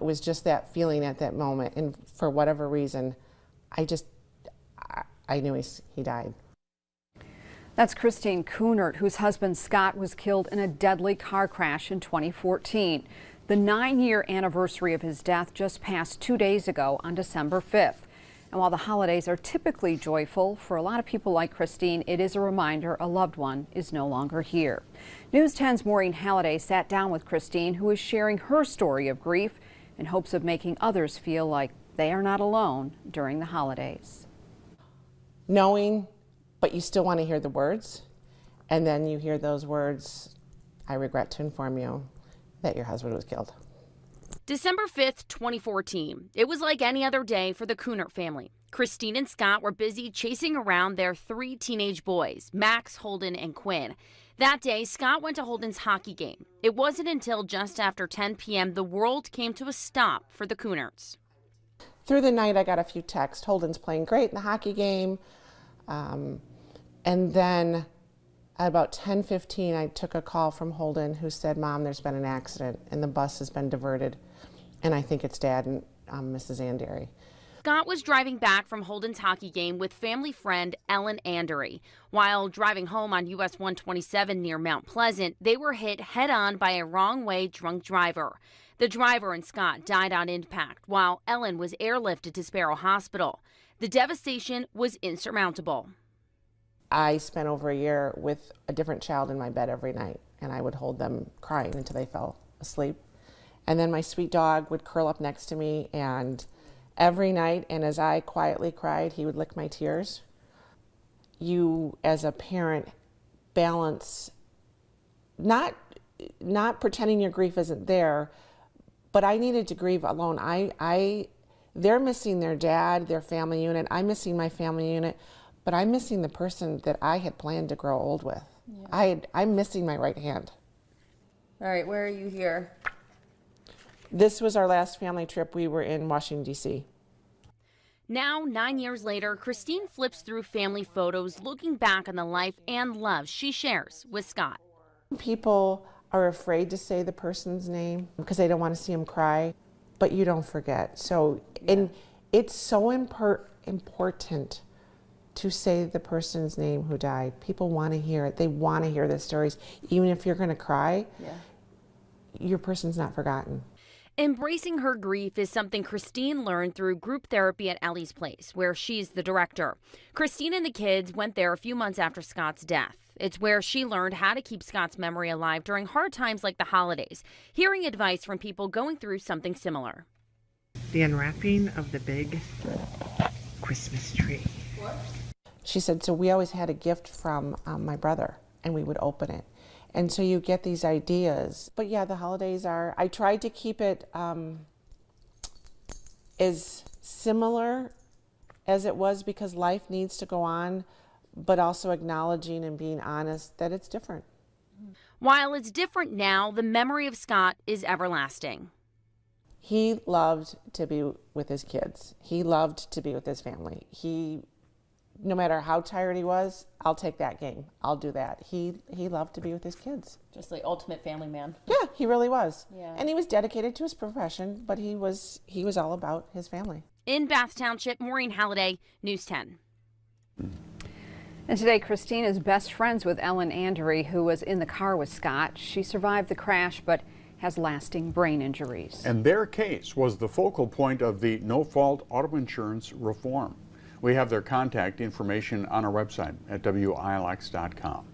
It was just that feeling at that moment, and for whatever reason, I knew he died. That's Kristine Kunert, whose husband Scott was killed in a deadly car crash in 2014. The 9-year anniversary of his death just passed 2 days ago on December 5th. And while the holidays are typically joyful, for a lot of people like Kristine, it is a reminder a loved one is no longer here. News 10's Maureen Halliday sat down with Kristine, who is sharing her story of grief in hopes of making others feel like they are not alone during the holidays. Knowing, but you still want to hear the words, and then you hear those words, "I regret to inform you that your husband was killed." December 5th, 2014. It was like any other day for the Kunert family. Kristine and Scott were busy chasing around their 3 teenage boys, Max, Holden, and Quinn. That day, Scott went to Holden's hockey game. It wasn't until just after 10 p.m. the world came to a stop for the Kunerts. Through the night, I got a few texts. Holden's playing great in the hockey game. And then at about 10:15, I took a call from Holden who said, "Mom, there's been an accident and the bus has been diverted. And I think it's Dad and Mrs. Andery." Scott was driving back from Holden's hockey game with family friend Ellen Andery. While driving home on US 127 near Mount Pleasant, they were hit head-on by a wrong-way drunk driver. The driver and Scott died on impact, while Ellen was airlifted to Sparrow Hospital. The devastation was insurmountable. I spent over a year with a different child in my bed every night, and I would hold them crying until they fell asleep. And then my sweet dog would curl up next to me, and every night, and as I quietly cried, he would lick my tears. You, as a parent, balance not pretending your grief isn't there, but I needed to grieve alone. They're missing their dad, their family unit. I'm missing my family unit, but I'm missing the person that I had planned to grow old with. Yeah. I'm missing my right hand. All right, where are you here? This was our last family trip. We were in Washington, D.C. Now, 9 years later, Kristine flips through family photos, looking back on the life and love she shares with Scott. People are afraid to say the person's name because they don't want to see them cry, but you don't forget. So, and it's so important to say the person's name who died. People want to hear it. They want to hear the stories. Even if you're going to cry, your person's not forgotten. Embracing her grief is something Kristine learned through group therapy at Ellie's Place, where she's the director. Kristine and the kids went there a few months after Scott's death. It's where she learned how to keep Scott's memory alive during hard times like the holidays, hearing advice from people going through something similar. The unwrapping of the big Christmas tree. What? She said, so we always had a gift from my brother, and we would open it. And so you get these ideas. But yeah, the holidays are, I tried to keep it as similar as it was because life needs to go on, but also acknowledging and being honest that it's different. While it's different now, the memory of Scott is everlasting. He loved to be with his kids. He loved to be with his family. No matter how tired he was, I'll take that game. I'll do that. He loved to be with his kids. Just the ultimate family man. Yeah, he really was. Yeah. And he was dedicated to his profession, but he was all about his family. In Bath Township, Maureen Halliday, News 10. And today, Kristine is best friends with Ellen Andery, who was in the car with Scott. She survived the crash, but has lasting brain injuries. And their case was the focal point of the no-fault auto insurance reform. We have their contact information on our website at WILX.com.